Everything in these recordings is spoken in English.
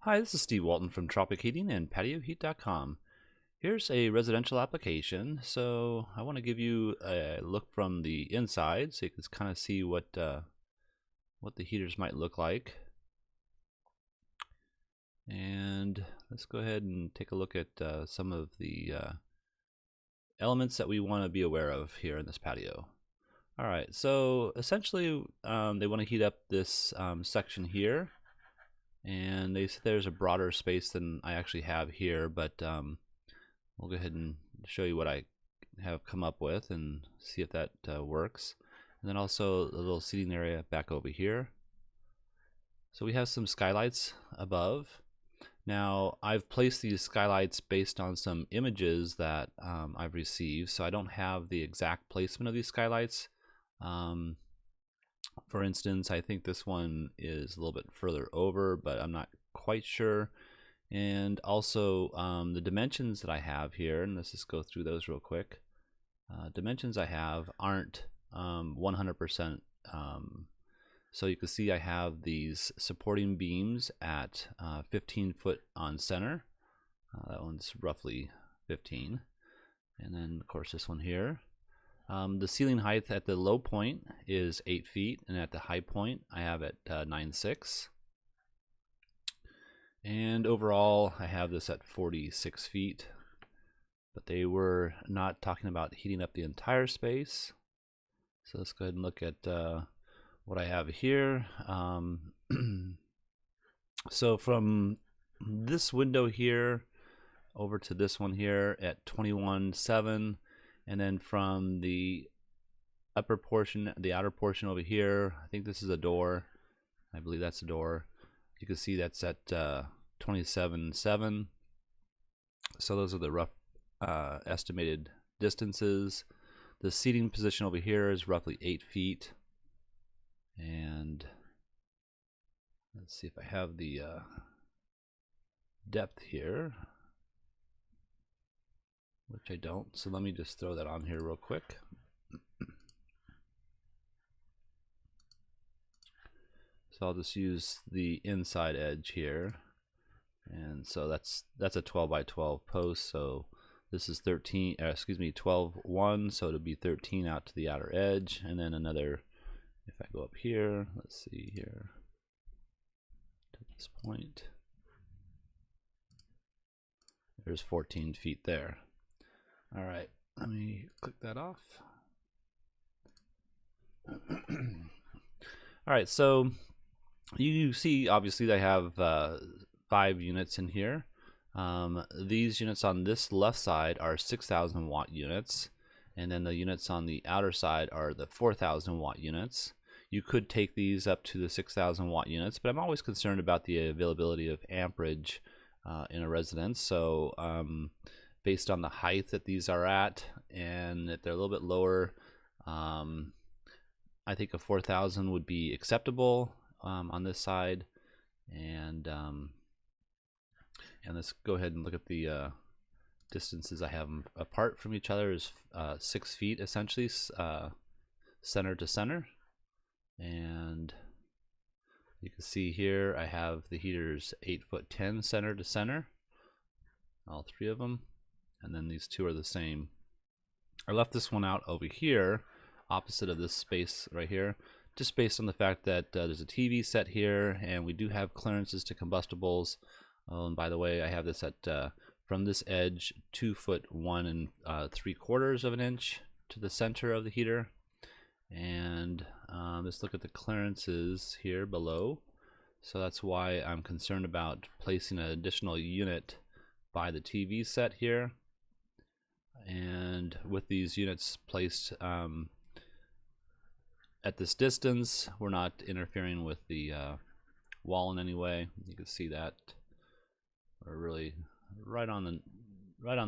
Hi, this is Steve Walton from Tropic Heating and PatioHeat.com. Here's a residential application. So I want to give you a look from the inside so you can kind of see what the heaters might look like. And let's go ahead and take a look at some of the elements that we want to be aware of here in this patio. All right, so essentially they want to heat up this section here. And they said there's a broader space than I actually have here, but we'll go ahead and show you what I have come up with and see if that works. And then also a little seating area back over here. So we have some skylights above. Now I've placed these skylights based on some images that I've received, so I don't have the exact placement of these skylights. For instance, I think this one is a little bit further over, but I'm not quite sure. And also the dimensions that I have here, and let's just go through those real quick. Dimensions I have aren't 100%. So you can see I have these supporting beams at 15 foot on center. That one's roughly 15. And then of course this one here. The ceiling height at the low point is 8 feet, and at the high point I have it 9.6. And overall I have this at 46 feet, but they were not talking about heating up the entire space. So let's go ahead and look at what I have here. So from this window here over to this one here at 21.7, and then from the upper portion, the outer portion over here, I think this is a door. I believe that's a door. You can see that's at 27.7. So those are the rough estimated distances. The seating position over here is roughly 8 feet. And let's see if I have the depth here, which I don't. So let me just throw that on here real quick. So I'll just use the inside edge here. And so that's a 12 by 12 post. So this is 12.1, so it'll be 13 out to the outer edge, and then another, if I go up here, let's see here, to this point, there's 14 feet there. All right, let me click that off. All right, so you see obviously they have 5 units in here. These units on this left side are 6,000 watt units, and then the units on the outer side are the 4,000 watt units. You could take these up to the 6,000 watt units, but I'm always concerned about the availability of amperage in a residence. So based on the height that these are at, and that they're a little bit lower, I think a 4,000 would be acceptable on this side. And let's go ahead and look at the distances I have them apart from each other is 6 feet essentially, center to center. And you can see here I have the heaters 8'10" center to center, all 3 of them, and then these 2 are the same. I left this one out over here opposite of this space right here, just based on the fact that there's a TV set here, and we do have clearances to combustibles. And by the way, I have this at from this edge 2'1 3/4 inch to the center of the heater. And let's look at the clearances here below. So that's why I'm concerned about placing an additional unit by the TV set here. And with these units placed at this distance, we're not interfering with the wall in any way. You can see that we're really right on the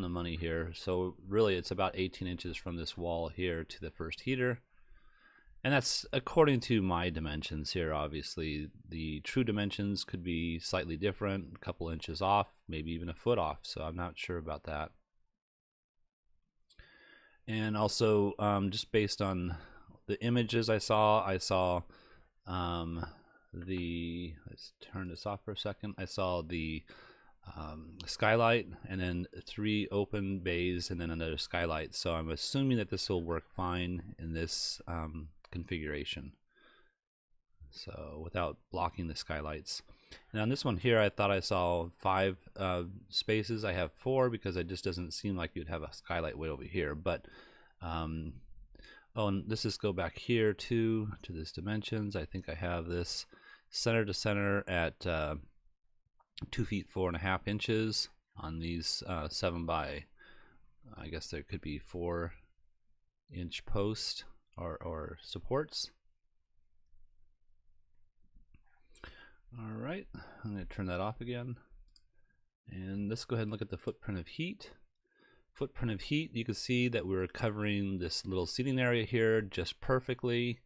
money here. So really it's about 18 inches from this wall here to the first heater. And that's according to my dimensions here. Obviously the true dimensions could be slightly different, a couple inches off, maybe even a foot off, so I'm not sure about that. And also just based on the images I saw let's turn this off for a second. I saw the skylight, and then 3 open bays, and then another skylight. So I'm assuming that this will work fine in this configuration, so without blocking the skylights. And on this one here, I thought I saw 5 spaces. I have 4 because it just doesn't seem like you'd have a skylight way over here. But oh, and let's just go back here to this dimensions. I think I have this center to center at 2 feet 4.5 inches on these 7 by, I guess there could be 4-inch post or supports. All right, I'm going to turn that off again, and let's go ahead and look at the footprint of heat. Footprint of heat, you can see that we're covering this little seating area here just perfectly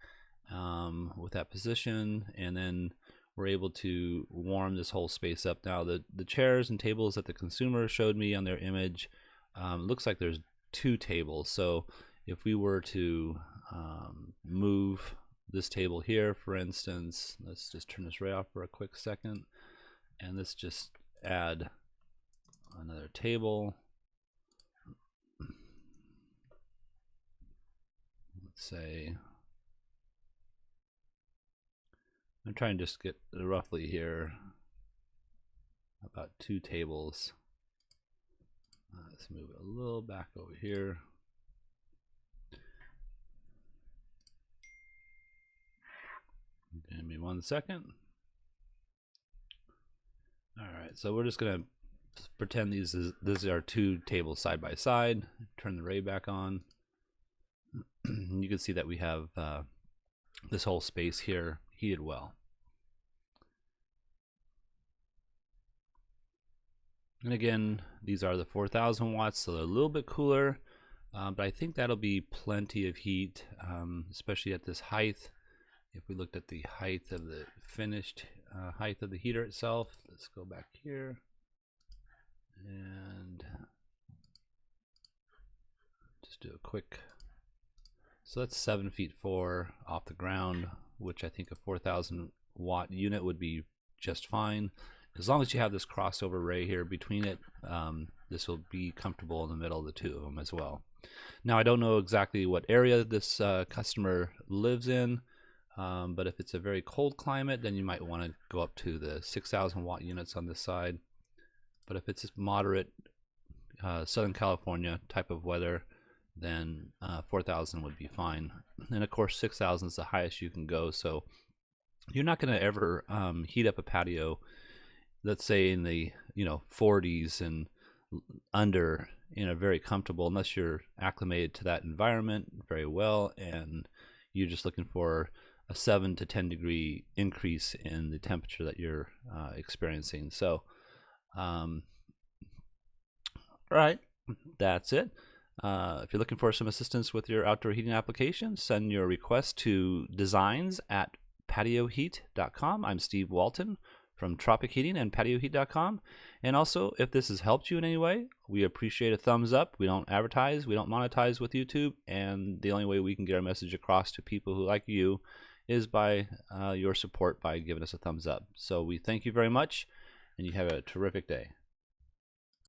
with that position, and then we're able to warm this whole space up. Now the chairs and tables that the consumer showed me on their image, looks like there's 2 tables. So if we were to move this table here, for instance, let's just turn this right off for a quick second, and let's just add another table. Let's say, I'm trying to just get roughly here about 2 tables. Let's move it a little back over here. Give me 1 second. All right, so we're just gonna pretend these are 2 tables side by side. Turn the ray back on. You can see that we have this whole space here heated well. And again, these are the 4,000 watts, so they're a little bit cooler, but I think that'll be plenty of heat, especially at this height. If we looked at the height of the finished height of the heater itself, let's go back here and just do a quick. So that's 7 feet 4 off the ground, which I think a 4,000 watt unit would be just fine. As long as you have this crossover array here between it, this will be comfortable in the middle of the 2 of them as well. Now I don't know exactly what area this customer lives in, but if it's a very cold climate, then you might want to go up to the 6,000 watt units on this side. But if it's moderate Southern California type of weather, then 4,000 would be fine. And of course 6,000 is the highest you can go, so you're not going to ever heat up a patio, let's say in the 40s and under, very comfortable, unless you're acclimated to that environment very well and you're just looking for a 7 to 10 degree increase in the temperature that you're experiencing. So all right, that's it. If you're looking for some assistance with your outdoor heating application, send your request to designs@patioheat.com. I'm Steve Walton from Tropic Heating and PatioHeat.com. And also, if this has helped you in any way, we appreciate a thumbs up. We don't advertise, we don't monetize with YouTube, and the only way we can get our message across to people who like you is by your support by giving us a thumbs up. So we thank you very much, and you have a terrific day.